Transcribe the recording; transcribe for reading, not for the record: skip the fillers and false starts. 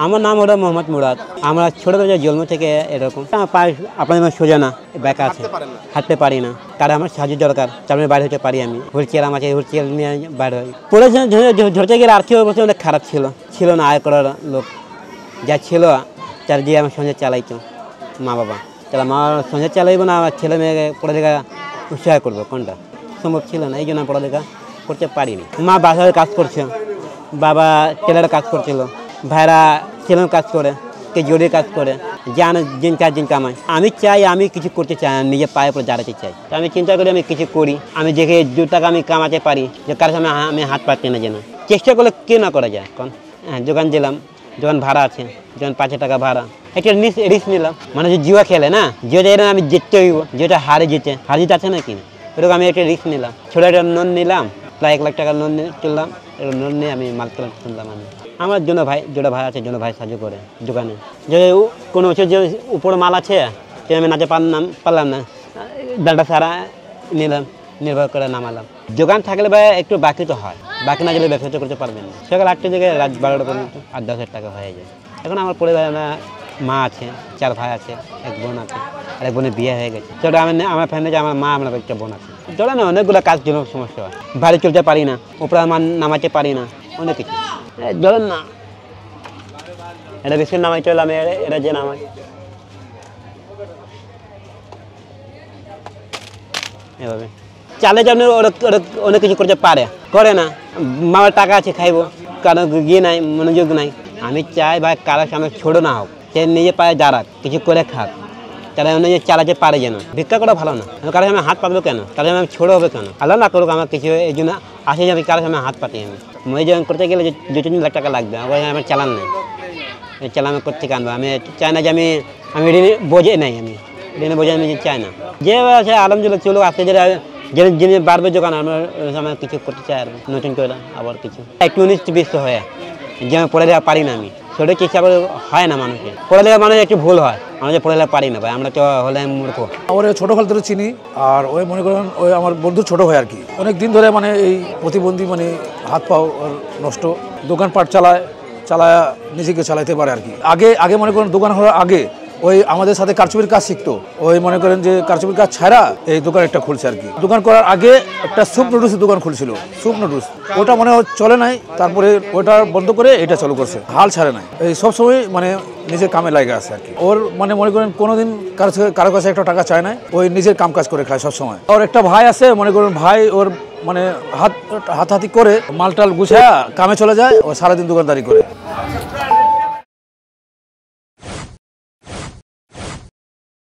আমার নাম হলো মোহাম্মদ মুরাদ। আমরা ছোটবেলা জন্ম থেকে এরকম আমার পায়ে আপনার সোজা না, ব্যাকা আছে, হাঁটতে পারি না, তারা আমার সাহায্য দরকার, তারপরে বাইরে হতে পারি আমি। হুইল চেয়ার আমার আছে, হুইল চেয়ার নিয়ে বাইরে হই। পড়েছেন ধরতে গেলে আর্থিক অবস্থা অনেক খারাপ ছিল না আয় করার লোক, যা ছিল তার দিয়ে আমার সংসার চালাইতো মা বাবা। তাহলে মা সংসার চালাইবো না, আমার ছেলে মেয়েকে পড়ালেখা উৎসাহ করবো, কোনটা সম্ভব ছিল না, এই জন্য পড়ালেখা করতে পারিনি। মা বাসায় কাজ করছে, বাবা টেলারের কাজ করছিল, ভাইরা ছেলের কাজ করে, কে জোরের কাজ করে, জানে দিন কাজ দিন কামায়। আমি চাই আমি কিছু করতে চাই, নিজের পায়ের উপর দাঁড়াতে চাই। তো আমি চিন্তা করি আমি কিছু করি, আমি দেখে 2 টাকা আমি কামাতে পারি, যে কারোর সামনে আমি হাত পাচ্ছি না, যেন চেষ্টা করলে কে না করা যায়। কারণ হ্যাঁ, দোকান দিলাম, দোকান ভাড়া আছে, যখন 5 টাকা ভাড়া, একটা রিস্ক নিলাম। মানে যে জুয়া খেলে না, যেটা আমি জিততে হইব, যেটা হারে জিতে আছে না কি, এরকম আমি একটা রিস্ক নিলাম। ছোটো একটা লোন নিলাম, প্রায় 1 লাখ টাকা লোন তুললাম। লোন নিয়ে আমি মাল তুললাম। আমি আমার জন্য যেটা ভাই আছে, ভাই সাহায্য করে দোকানে। যে কোনো বছর যে উপরে মাল আছে, সে আমি নাচে পারলাম না, ডালটা সারা নিলাম, নির্ভর করে নামালাম। দোকান থাকলে ভাই একটু বাকি তো হয়, বাকি না গেলে ব্যবসা করতে পারবেন না। সকাল 8টা থেকে রাত 12টা পর্যন্ত 8-10 টাকা হয়ে যায়। এখন আমার পরিবারে আমার মা আছে, 4 ভাই আছে, 1 বোন আছে, আর 1 বোনের বিয়ে হয়ে গেছে। সেটা আমার ফ্যামিলি, আমার মা, আমার একটা বোন আছে। ধরে না অনেকগুলো কাজ জন্য সমস্যা হয়, বাড়ি চলতে পারি না, উপরে আমার নামাতে পারি না, অনেক কিছু। ধরেন না এটা বেশি নামাই চললাম, এটা যে নামাই এভাবে চালে জন্য অনেক কিছু করতে করে না। মামার টাকা আছে, খাইবো, কারো গিয়ে নাই, মনোযোগ নাই। আমি চাই ভাই কারোর সামনে ছোট না হোক, সে নিজে পায়ে দাঁড়াক, কিছু করে খাক, তারা নিজে চালাতে পারে যেন। ভিক্ষা করা ভালো না, কারোর সামনে হাত পাতবো কেন, তার সামনে আমি ছোট হবে কেন, আল্লাহ না করুক আমার কিছু, এই জন্য আসে যে আমি কারোর সামনে হাত পাতি। আমি মনোযোগ করতে গেলে 2-3 লাখ টাকা লাগবে, আমার চালান নেই, চালান করতে আনবো। আমি চাই না যে আমি ঋণে বোঝে নাই, আমি ঋণে বোঝে আমি চাই না। যে আছে আলহামদুলিল্লাহ চলুক, আসতে যিনি বাড়বে দোকান, আমার কিছু করতে চাই, আর নতুন করে আবার কিছু একটু 19-20 হয়ে যে আমি পড়ালেখা পারি না। আমি সেটা চেষ্টা করে হয় না, মানুষের পড়ালেখা মানুষের একটু ভুল হয়, আমরা যে পড়ালেখা পারি না ভাই, আমরা তো হলে মূর্খ। আমার ছোটোকাল ধরে চিনি, আর ওই মনে করেন ওই আমার বন্ধু ছোটো হয় আর কি। অনেক দিন ধরে মানে এই প্রতিবন্ধী, মানে হাত পাও নষ্ট, দোকানপাট চালায় নিজেকে চালাইতে পারে আর কি। আগে মনে করেন দোকান হওয়ার আগে ওই আমাদের সাথে কারচুপির কাজ শিখতো, ওই মনে করেন যে কারচুপির কাজ ছাড়া এই দোকান একটা খুলছে আর কি। দোকান করার আগে একটা স্যুপ নুডলসের দোকান খুলছিল, স্যুপ নুডলস, ওটা মনে চলে নাই, তারপরে ওটা বন্ধ করে এটা চালু করছে, হাল ছাড়ে নাই, এই সবসময় মানে নিজের কামে লাগে আছে আর কি। ওর মানে মনে করেন কোনোদিন কারো কাছে একটা টাকা চায় না, ওই নিজের কাম কাজ করে খায় সবসময়। ওর একটা ভাই আছে, মনে করেন ভাই ওর মানে হাতাহাতি করে মালটাল গুছায় কামে চলে যায়, ও সারাদিন দোকানদারি করে।